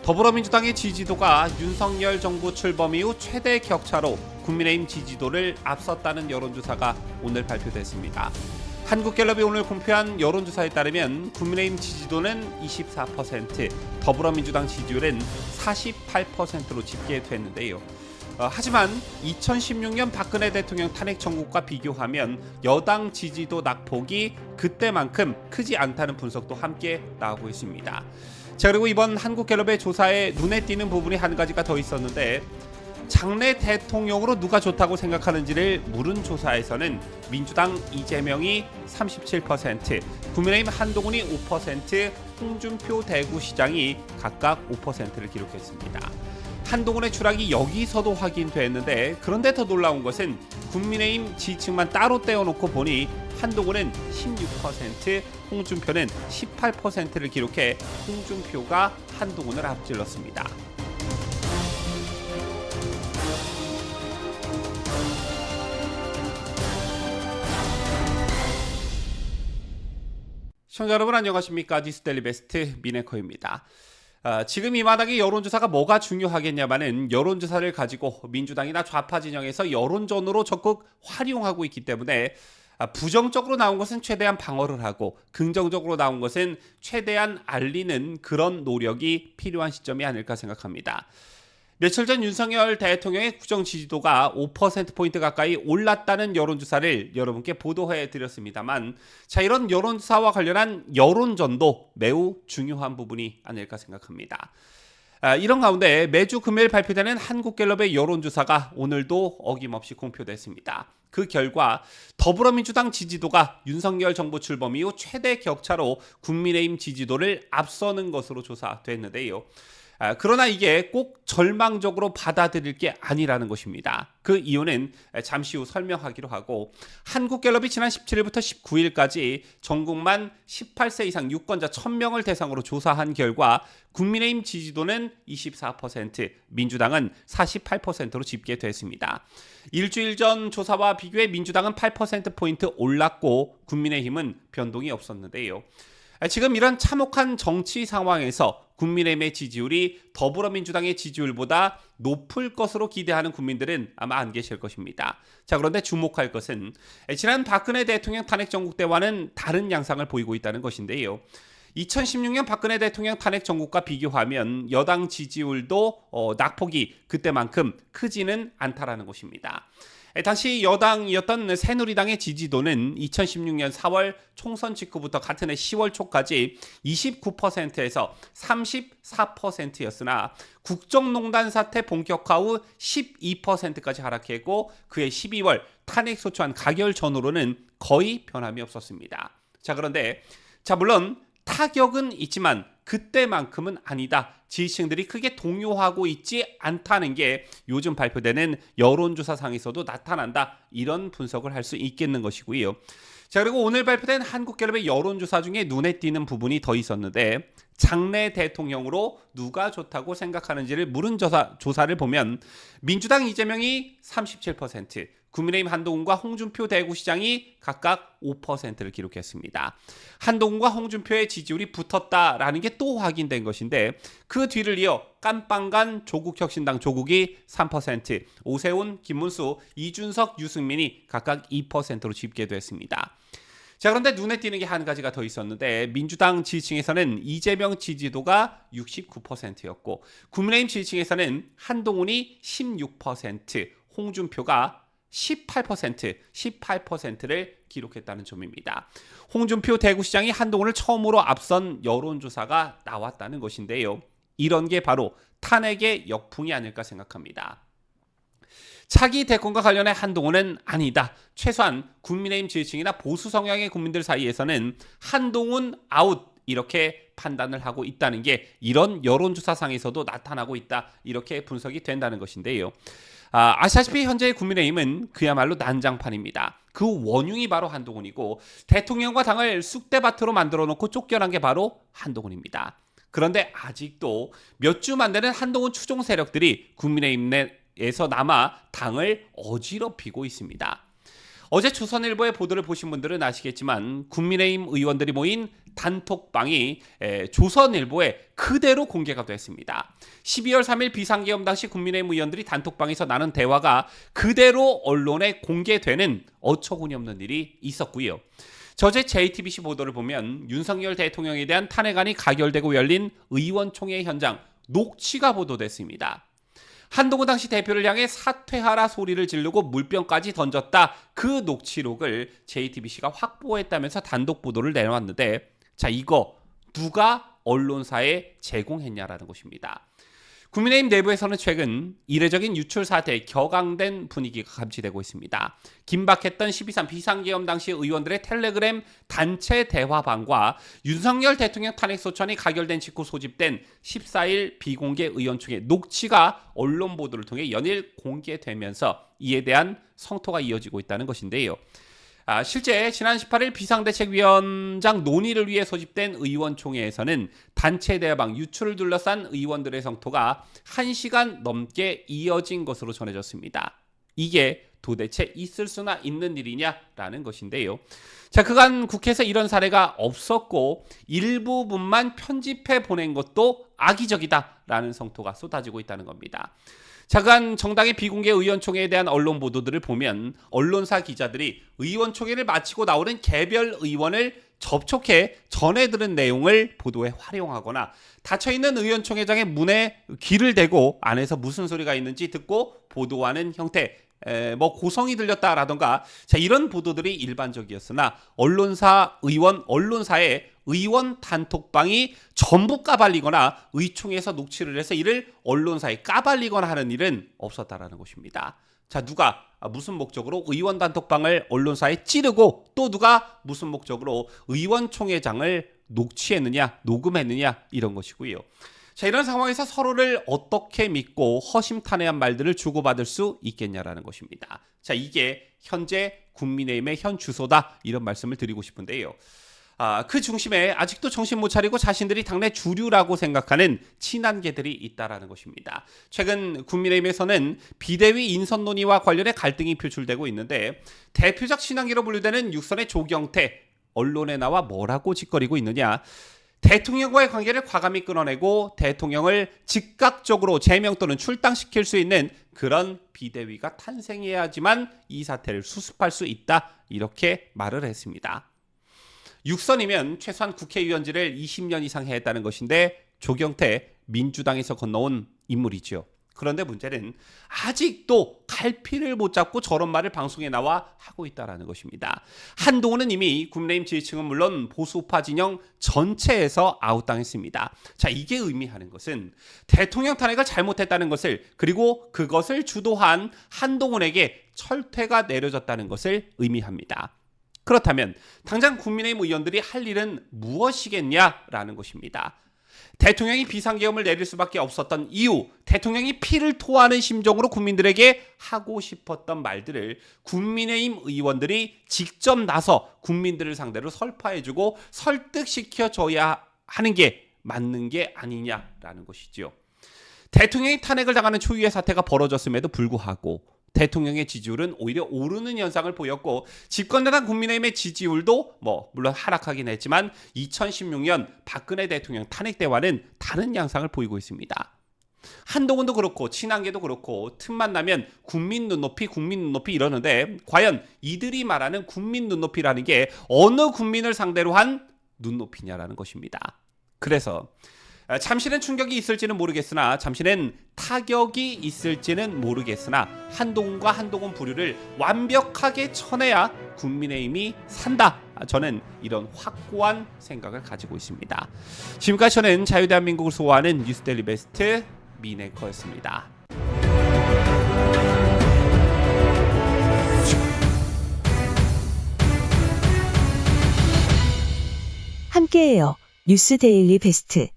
더불어민주당의 지지도가 윤석열 정부 출범 이후 최대 격차로 국민의힘 지지도를 앞섰다는 여론조사가 오늘 발표됐습니다. 한국갤럽이 오늘 공표한 여론조사에 따르면 국민의힘 지지도는 24%, 더불어민주당 지지율은 48%로 집계됐는데요. 하지만 2016년 박근혜 대통령 탄핵 정국과 비교하면 여당 지지도 낙폭이 그때만큼 크지 않다는 분석도 함께 나오고 있습니다. 자, 그리고 이번 한국갤럽의 조사에 눈에 띄는 부분이 한 가지가 더 있었는데, 장래 대통령으로 누가 좋다고 생각하는지를 물은 조사에서는 민주당 이재명이 37%, 국민의힘 한동훈이 5%, 홍준표 대구시장이 각각 5%를 기록했습니다. 한동훈의 추락이 여기서도 확인됐는데, 그런데 더 놀라운 것은 국민의힘 지지층만 따로 떼어놓고 보니 한동훈은 16%, 홍준표는 18%를 기록해 홍준표가 한동훈을 앞질렀습니다. 시청자 여러분 안녕하십니까? 뉴스데일리 베스트 미네커입니다. 지금 이 마당의 여론조사가 뭐가 중요하겠냐마는 여론조사를 가지고 민주당이나 좌파 진영에서 여론전으로 적극 활용하고 있기 때문에 부정적으로 나온 것은 최대한 방어를 하고 긍정적으로 나온 것은 최대한 알리는 그런 노력이 필요한 시점이 아닐까 생각합니다. 며칠 전 윤석열 대통령의 국정 지지도가 5%포인트 가까이 올랐다는 여론조사를 여러분께 보도해 드렸습니다만, 자, 이런 여론조사와 관련한 여론전도 매우 중요한 부분이 아닐까 생각합니다. 이런 가운데 매주 금요일 발표되는 한국갤럽의 여론조사가 오늘도 어김없이 공표됐습니다. 그 결과 더불어민주당 지지도가 윤석열 정부 출범 이후 최대 격차로 국민의힘 지지도를 앞서는 것으로 조사됐는데요. 그러나 이게 꼭 절망적으로 받아들일 게 아니라는 것입니다. 그 이유는 잠시 후 설명하기로 하고, 한국갤럽이 지난 17일부터 19일까지 전국만 18세 이상 유권자 1000명을 대상으로 조사한 결과 국민의힘 지지도는 24%, 민주당은 48%로 집계됐습니다. 일주일 전 조사와 비교해 민주당은 8%포인트 올랐고 국민의힘은 변동이 없었는데요. 지금 이런 참혹한 정치 상황에서 국민의힘의 지지율이 더불어민주당의 지지율보다 높을 것으로 기대하는 국민들은 아마 안 계실 것입니다. 자, 그런데 주목할 것은 지난 박근혜 대통령 탄핵 정국 때와는 다른 양상을 보이고 있다는 것인데요. 2016년 박근혜 대통령 탄핵 정국과 비교하면 여당 지지율도 낙폭이 그때만큼 크지는 않다라는 것입니다. 당시 여당이었던 새누리당의 지지도는 2016년 4월 총선 직후부터 같은 해 10월 초까지 29%에서 34%였으나 국정농단 사태 본격화 후 12%까지 하락했고, 그해 12월 탄핵 소추안 가결 전후로는 거의 변함이 없었습니다. 자, 그런데 물론 타격은 있지만 그때만큼은 아니다. 지지층들이 크게 동요하고 있지 않다는 게 요즘 발표되는 여론조사상에서도 나타난다. 이런 분석을 할 수 있겠는 것이고요. 자, 그리고 오늘 발표된 한국갤럽의 여론조사 중에 눈에 띄는 부분이 더 있었는데, 장래 대통령으로 누가 좋다고 생각하는지를 물은 조사를 보면 민주당 이재명이 37%, 국민의힘 한동훈과 홍준표 대구시장이 각각 5%를 기록했습니다. 한동훈과 홍준표의 지지율이 붙었다라는 게 또 확인된 것인데, 그 뒤를 이어 깜빵간 조국혁신당 조국이 3%, 오세훈, 김문수, 이준석, 유승민이 각각 2%로 집계됐습니다. 자, 그런데 눈에 띄는 게 한 가지가 더 있었는데, 민주당 지지층에서는 이재명 지지도가 69%였고 국민의힘 지지층에서는 한동훈이 16%, 홍준표가 18%를 기록했다는 점입니다. 홍준표 대구시장이 한동훈을 처음으로 앞선 여론조사가 나왔다는 것인데요. 이런 게 바로 탄핵의 역풍이 아닐까 생각합니다. 차기 대권과 관련해 한동훈은 아니다. 최소한 국민의힘 지지층이나 보수 성향의 국민들 사이에서는 한동훈 아웃, 이렇게 판단을 하고 있다는 게 이런 여론조사상에서도 나타나고 있다. 이렇게 분석이 된다는 것인데요. 아시다시피 현재의 국민의힘은 그야말로 난장판입니다. 그 원흉이 바로 한동훈이고, 대통령과 당을 쑥대밭으로 만들어 놓고 쫓겨난 게 바로 한동훈입니다. 그런데 아직도 몇 주 만되는 한동훈 추종 세력들이 국민의힘 내에서 남아 당을 어지럽히고 있습니다. 어제 조선일보의 보도를 보신 분들은 아시겠지만 국민의힘 의원들이 모인 단톡방이 조선일보에 그대로 공개가 됐습니다. 12월 3일 비상계엄 당시 국민의힘 의원들이 단톡방에서 나눈 대화가 그대로 언론에 공개되는 어처구니없는 일이 있었고요. 저제 JTBC 보도를 보면 윤석열 대통령에 대한 탄핵안이 가결되고 열린 의원총회 현장 녹취가 보도됐습니다. 한동훈 당시 대표를 향해 사퇴하라 소리를 지르고 물병까지 던졌다. 그 녹취록을 JTBC가 확보했다면서 단독 보도를 내놓았는데, 자, 이거 누가 언론사에 제공했냐라는 것입니다. 국민의힘 내부에서는 최근 이례적인 유출 사태에 격앙된 분위기가 감지되고 있습니다. 긴박했던 12.3 비상계엄 당시 의원들의 텔레그램 단체 대화방과 윤석열 대통령 탄핵 소추안이 가결된 직후 소집된 14일 비공개 의원총회 녹취가 언론 보도를 통해 연일 공개되면서 이에 대한 성토가 이어지고 있다는 것인데요. 실제 지난 18일 비상대책위원장 논의를 위해 소집된 의원총회에서는 단체 대화방 유출을 둘러싼 의원들의 성토가 1시간 넘게 이어진 것으로 전해졌습니다. 이게 도대체 있을 수나 있는 일이냐라는 것인데요. 자, 그간 국회에서 이런 사례가 없었고 일부분만 편집해 보낸 것도 악의적이다라는 성토가 쏟아지고 있다는 겁니다. 자간 정당의 비공개 의원총회에 대한 언론 보도들을 보면 언론사 기자들이 의원총회를 마치고 나오는 개별 의원을 접촉해 전해 들은 내용을 보도에 활용하거나 닫혀있는 의원총회장의 문에 귀를 대고 안에서 무슨 소리가 있는지 듣고 보도하는 형태, 고성이 들렸다라던가, 자, 이런 보도들이 일반적이었으나 언론사의 의원 단톡방이 전부 까발리거나 의총에서 녹취를 해서 이를 언론사에 까발리거나 하는 일은 없었다라는 것입니다. 자, 누가 무슨 목적으로 의원 단톡방을 언론사에 찌르고 또 누가 무슨 목적으로 의원총회장을 녹취했느냐, 녹음했느냐, 이런 것이고요. 자, 이런 상황에서 서로를 어떻게 믿고 허심탄회한 말들을 주고받을 수 있겠냐라는 것입니다. 자, 이게 현재 국민의힘의 현 주소다, 이런 말씀을 드리고 싶은데요. 그 중심에 아직도 정신 못 차리고 자신들이 당내 주류라고 생각하는 친한계들이 있다라는 것입니다. 최근 국민의힘에서는 비대위 인선 논의와 관련해 갈등이 표출되고 있는데, 대표적 친한계로 분류되는 육선의 조경태, 언론에 나와 뭐라고 짓거리고 있느냐. 대통령과의 관계를 과감히 끊어내고 대통령을 즉각적으로 제명 또는 출당시킬 수 있는 그런 비대위가 탄생해야지만 이 사태를 수습할 수 있다, 이렇게 말을 했습니다. 육선이면 최소한 국회의원직을 20년 이상 했다는 것인데 조경태 민주당에서 건너온 인물이죠. 그런데 문제는 아직도 갈피를 못 잡고 저런 말을 방송에 나와 하고 있다는 것입니다. 한동훈은 이미 국민의힘 지지층은 물론 보수우파 진영 전체에서 아웃당했습니다. 자, 이게 의미하는 것은 대통령 탄핵을 잘못했다는 것을, 그리고 그것을 주도한 한동훈에게 철퇴가 내려졌다는 것을 의미합니다. 그렇다면 당장 국민의힘 의원들이 할 일은 무엇이겠냐라는 것입니다. 대통령이 비상계엄을 내릴 수밖에 없었던 이유, 대통령이 피를 토하는 심정으로 국민들에게 하고 싶었던 말들을 국민의힘 의원들이 직접 나서 국민들을 상대로 설파해주고 설득시켜줘야 하는 게 맞는 게 아니냐라는 것이죠. 대통령이 탄핵을 당하는 초유의 사태가 벌어졌음에도 불구하고 대통령의 지지율은 오히려 오르는 현상을 보였고, 집권여당 국민의힘의 지지율도 물론 하락하긴 했지만 2016년 박근혜 대통령 탄핵 때와는 다른 양상을 보이고 있습니다. 한동훈도 그렇고 친한계도 그렇고 틈만 나면 국민 눈높이 이러는데, 과연 이들이 말하는 국민 눈높이라는 게 어느 국민을 상대로 한 눈높이냐라는 것입니다. 그래서 잠시는 충격이 있을지는 모르겠으나 잠시는 타격이 있을지는 모르겠으나 한동훈과 한동훈 부류를 완벽하게 쳐내야 국민의힘이 산다. 저는 이런 확고한 생각을 가지고 있습니다. 지금까지 저는 자유대한민국을 소화하는 뉴스데일리 베스트 미네커였습니다. 함께해요. 뉴스데일리 베스트.